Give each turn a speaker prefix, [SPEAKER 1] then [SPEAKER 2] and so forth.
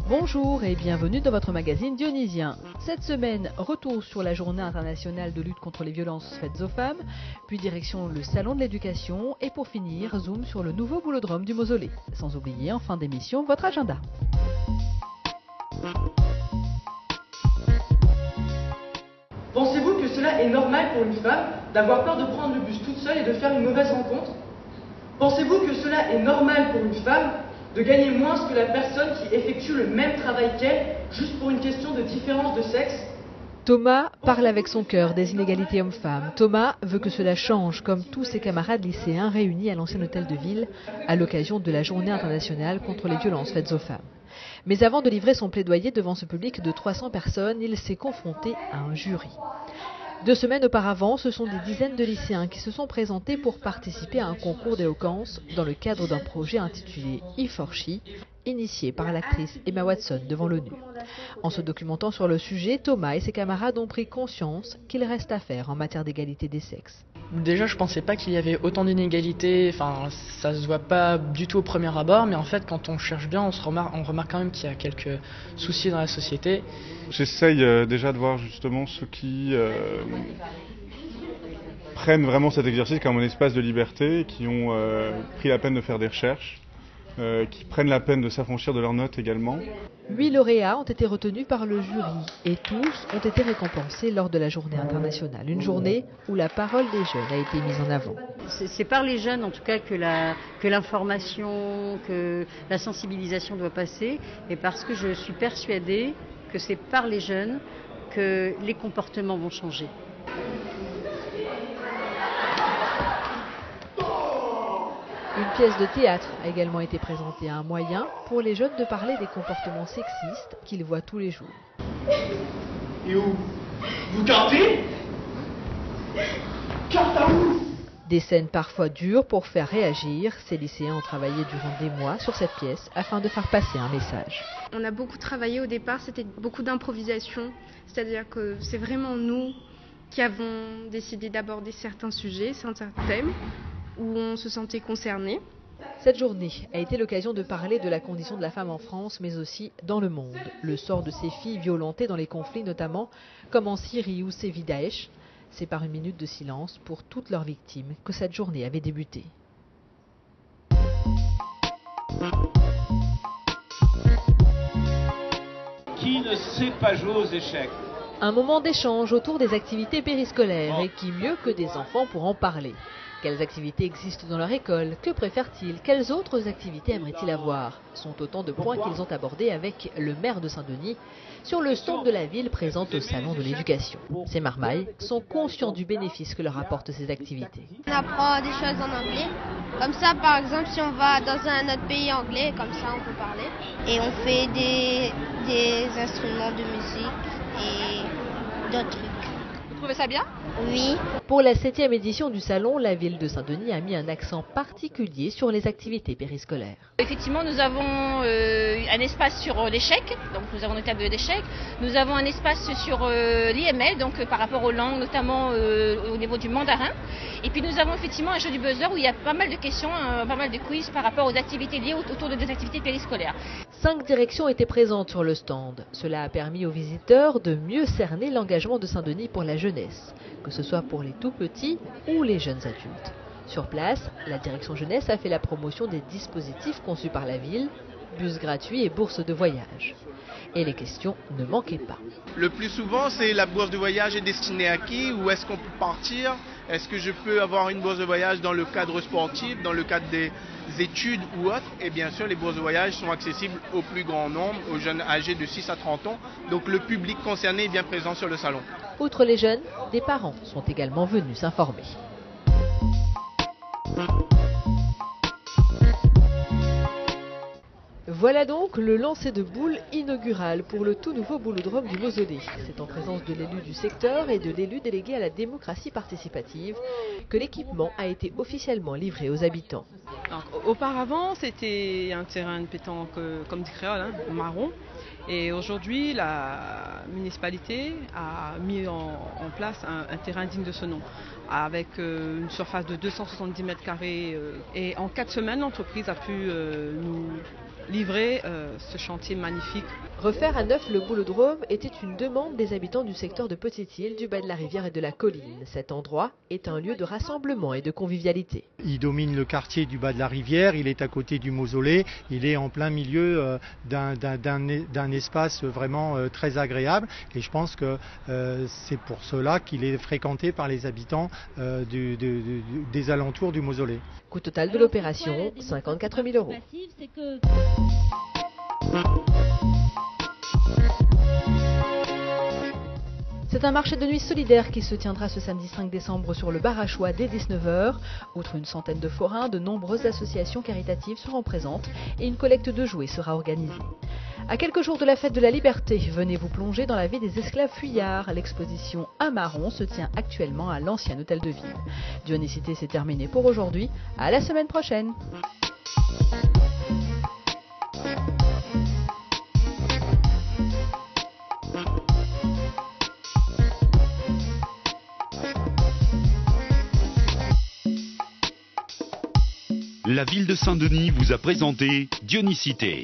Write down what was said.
[SPEAKER 1] Bonjour et bienvenue dans votre magazine Dionysien. Cette semaine, retour sur la journée internationale de lutte contre les violences faites aux femmes, puis direction le salon de l'éducation et pour finir, zoom sur le nouveau boulodrome du Mausolée. Sans oublier en fin d'émission votre agenda.
[SPEAKER 2] Pensez-vous que cela est normal pour une femme d'avoir peur de prendre le bus toute seule et de faire une mauvaise rencontre? Pensez-vous que cela est normal pour une femme de gagner moins que la personne qui effectue le même travail qu'elle, juste pour une question de différence de sexe?
[SPEAKER 1] Thomas parle avec son cœur des inégalités hommes-femmes. Thomas veut que cela change, comme tous ses camarades lycéens réunis à l'ancien hôtel de ville à l'occasion de la journée internationale contre les violences faites aux femmes. Mais avant de livrer son plaidoyer devant ce public de 300 personnes, il s'est confronté à un jury. 2 semaines auparavant, ce sont des dizaines de lycéens qui se sont présentés pour participer à un concours d'éloquence dans le cadre d'un projet intitulé E4She, initié par l'actrice Emma Watson devant l'ONU. En se documentant sur le sujet, Thomas et ses camarades ont pris conscience qu'il reste à faire en matière d'égalité des sexes.
[SPEAKER 3] Déjà, je pensais pas qu'il y avait autant d'inégalités, enfin, ça se voit pas du tout au premier abord, mais en fait, quand on cherche bien, on remarque quand même qu'il y a quelques soucis dans la société.
[SPEAKER 4] J'essaye déjà de voir justement ceux qui prennent vraiment cet exercice comme un espace de liberté, qui ont pris la peine de faire des recherches, qui prennent la peine de s'affranchir de leurs notes également.
[SPEAKER 1] 8 lauréats ont été retenus par le jury et tous ont été récompensés lors de la journée internationale. Une journée où la parole des jeunes a été mise en avant.
[SPEAKER 5] C'est par les jeunes en tout cas que l'information, que la sensibilisation doit passer, et parce que je suis persuadée que c'est par les jeunes que les comportements vont changer.
[SPEAKER 1] Une pièce de théâtre a également été présentée, un moyen pour les jeunes de parler des comportements sexistes qu'ils voient tous les jours.
[SPEAKER 2] Et où? Vous cartez? Carte à où?
[SPEAKER 1] Des scènes parfois dures pour faire réagir. Ces lycéens ont travaillé durant des mois sur cette pièce afin de faire passer un message.
[SPEAKER 6] On a beaucoup travaillé au départ, c'était beaucoup d'improvisation, c'est-à-dire que c'est vraiment nous qui avons décidé d'aborder certains sujets, certains thèmes, où on se sentait concerné.
[SPEAKER 1] Cette journée a été l'occasion de parler de la condition de la femme en France, mais aussi dans le monde. Le sort de ces filles violentées dans les conflits, notamment comme en Syrie où sévit Daesh. C'est par une minute de silence pour toutes leurs victimes que cette journée avait débuté.
[SPEAKER 7] Qui ne sait pas jouer aux échecs?
[SPEAKER 1] Un moment d'échange autour des activités périscolaires et qui mieux que des enfants pour en parler. Quelles activités existent dans leur école? Que préfèrent-ils? Quelles autres activités aimeraient-ils avoir? Sont autant de points qu'ils ont abordés avec le maire de Saint-Denis sur le stand de la ville présent au salon de l'éducation. Ces marmailles sont conscients du bénéfice que leur apportent ces activités.
[SPEAKER 8] On apprend des choses en anglais. Comme ça, par exemple, si on va dans un autre pays anglais, comme ça on peut parler. Et on fait des instruments de musique et d'autres trucs.
[SPEAKER 9] Vous trouvez ça bien?
[SPEAKER 8] Oui.
[SPEAKER 1] Pour la 7e édition du salon, la ville de Saint-Denis a mis un accent particulier sur les activités périscolaires.
[SPEAKER 9] Effectivement, nous avons un espace sur l'échec, donc nous avons une table d'échecs. Nous avons un espace sur l'IML, donc par rapport aux langues, notamment au niveau du mandarin. Et puis nous avons effectivement un jeu du buzzer où il y a pas mal de questions, pas mal de quiz par rapport aux activités liées autour des activités périscolaires.
[SPEAKER 1] 5 directions étaient présentes sur le stand. Cela a permis aux visiteurs de mieux cerner l'engagement de Saint-Denis pour la jeunesse, que ce soit pour les tout-petits ou les jeunes adultes. Sur place, la direction jeunesse a fait la promotion des dispositifs conçus par la ville, bus gratuits et bourses de voyage. Et les questions ne manquaient pas.
[SPEAKER 10] Le plus souvent, c'est la bourse de voyage est destinée à qui? Où est-ce qu'on peut partir? Est-ce que je peux avoir une bourse de voyage dans le cadre sportif, dans le cadre des études ou autre? Et bien sûr, les bourses de voyage sont accessibles au plus grand nombre, aux jeunes âgés de 6 à 30 ans. Donc le public concerné est bien présent sur le salon.
[SPEAKER 1] Outre les jeunes, des parents sont également venus s'informer. Voilà donc le lancer de boules inaugural pour le tout nouveau boulodrome du Mausolée. C'est en présence de l'élu du secteur et de l'élu délégué à la démocratie participative que l'équipement a été officiellement livré aux habitants.
[SPEAKER 11] Donc, auparavant, c'était un terrain de pétanque comme du créole, marron. Et aujourd'hui, la municipalité a mis en place un terrain digne de ce nom, avec une surface de 270 mètres carrés. Et en 4 semaines, l'entreprise a pu nous livrer ce chantier magnifique.
[SPEAKER 1] Refaire à neuf le boulodrome était une demande des habitants du secteur de Petite-Île, du bas de la rivière et de la colline. Cet endroit est un lieu de rassemblement et de convivialité.
[SPEAKER 12] Il domine le quartier du bas de la rivière, il est à côté du mausolée, il est en plein milieu d'un espace vraiment très agréable et je pense que c'est pour cela qu'il est fréquenté par les habitants des alentours du mausolée.
[SPEAKER 1] Coût total de l'opération, 54 000 €. C'est un marché de nuit solidaire qui se tiendra ce samedi 5 décembre sur le Barachois dès 19 h. Outre une centaine de forains, de nombreuses associations caritatives seront présentes et une collecte de jouets sera organisée. À quelques jours de la fête de la liberté, venez vous plonger dans la vie des esclaves fuyards. L'exposition Un Marron se tient actuellement à l'ancien hôtel de ville. Dionysité, c'est terminé pour aujourd'hui. À la semaine prochaine.
[SPEAKER 13] La ville de Saint-Denis vous a présenté Dionysité.